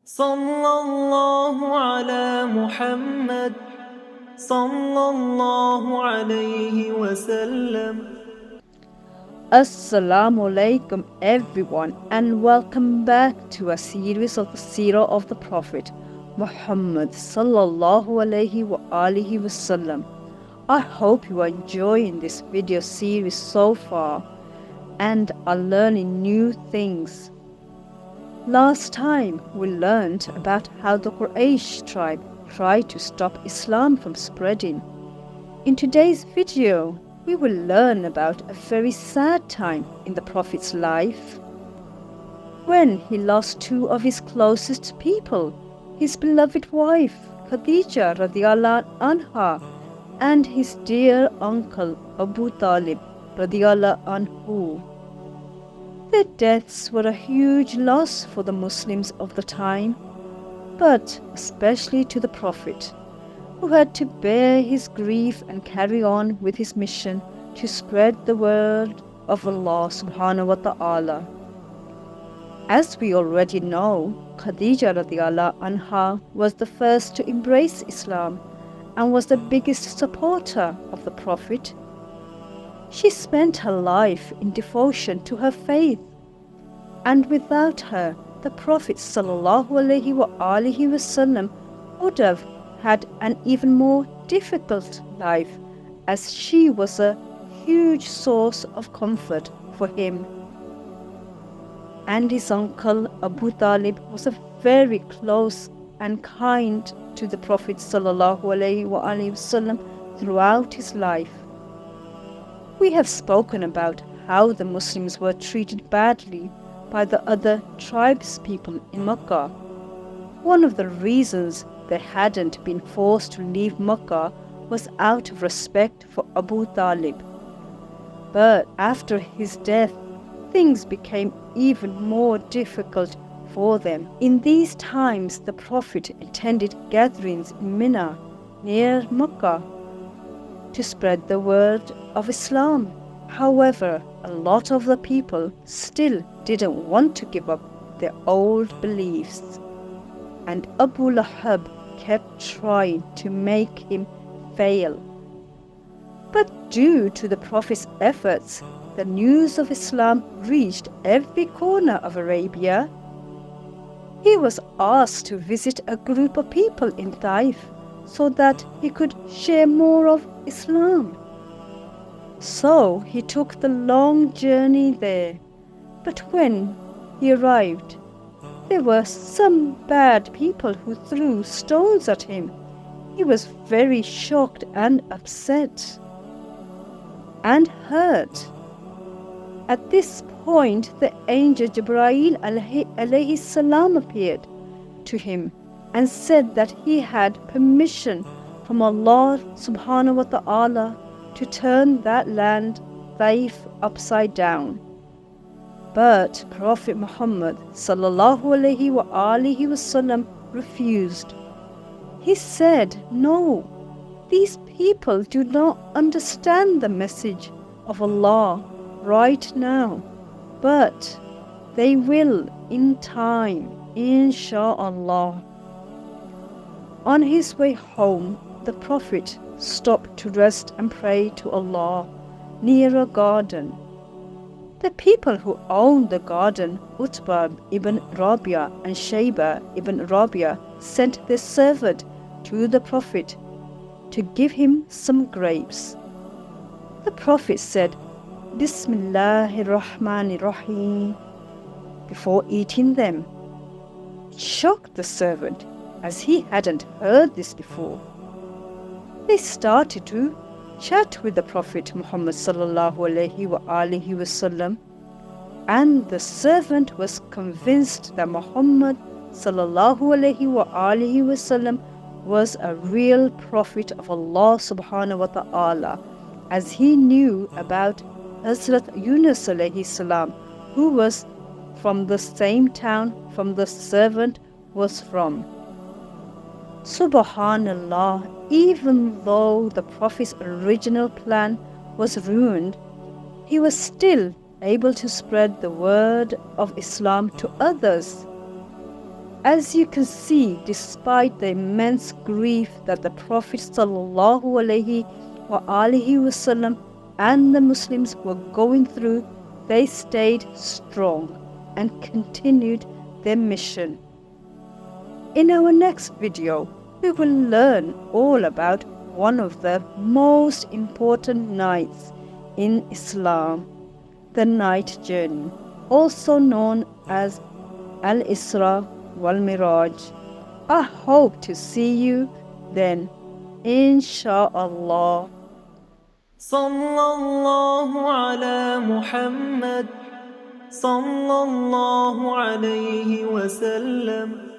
صلى الله على محمد صلى الله عليه وسلم. Assalamu alaikum everyone, and welcome back to a series of the Seerah of the Prophet Muhammad sallallahu alaihi wa alihi wasallam. I hope you are enjoying this video series so far and are learning new things. Last time we learned about how the Quraysh tribe tried to stop Islam from spreading. In today's video, we will learn about a very sad time in the Prophet's life when he lost two of his closest people, his beloved wife Khadija radiallahu anha and his dear uncle Abu Talib radiallahu anhu. Their deaths were a huge loss for the Muslims of the time, but especially to the Prophet, who had to bear his grief and carry on with his mission to spread the word of Allah subhanahu wa ta'ala. As we already know, Khadija radiallahu anha was the first to embrace Islam and was the biggest supporter of the Prophet. She spent her life in devotion to her faith, and without her, the Prophet sallallahu alaihi wasallam would have had an even more difficult life, as she was a huge source of comfort for him. And his uncle Abu Talib was a very close and kind to the Prophet sallallahu alaihi wasallam throughout his life. We have spoken about how the Muslims were treated badly by the other tribespeople in Makkah. One of the reasons they hadn't been forced to leave Makkah was out of respect for Abu Talib. But after his death, things became even more difficult for them. In these times, the Prophet attended gatherings in Mina, near Makkah, to spread the word of Islam. However, a lot of the people still didn't want to give up their old beliefs, and Abu Lahab kept trying to make him fail. But due to the Prophet's efforts, the news of Islam reached every corner of Arabia. He was asked to visit a group of people in Taif so that he could share more of Islam. So he took the long journey there. But when he arrived, there were some bad people who threw stones at him. He was very shocked and upset and hurt. At this point, the angel Jibreel alayhi salam appeared to him and said that he had permission from Allah subhanahu wa ta'ala to turn that land Taif upside down. But Prophet Muhammad sallallahu alaihi wasallam refused. He said, "No, these people do not understand the message of Allah right now, but they will in time, insha'Allah." On his way home, the Prophet stopped to rest and pray to Allah near a garden. The people who owned the garden, Utbah ibn Rabia and Shayba ibn Rabia, sent their servant to the Prophet to give him some grapes. The Prophet said, "Bismillahir Rahmanir Rahim," before eating them. It shocked the servant, as he hadn't heard this before. They started to chat with the Prophet Muhammad sallallahu alaihi wasallam, and the servant was convinced that Muhammad sallallahu alaihi wasallam was a real prophet of Allah subhanahu wa ta'ala, as he knew about Hazrat Yunus alayhi salam, who was from the same town from the servant was from. Subhanallah, even though the Prophet's original plan was ruined, he was still able to spread the word of Islam to others. As you can see, despite the immense grief that the Prophet ﷺ and the Muslims were going through, they stayed strong and continued their mission. In our next video, we will learn all about one of the most important nights in Islam, the night journey, also known as Al-Isra wal-Miraj. I hope to see you then, inshallah. Sallallahu ala Muhammad, sallallahu alayhi wa sallam.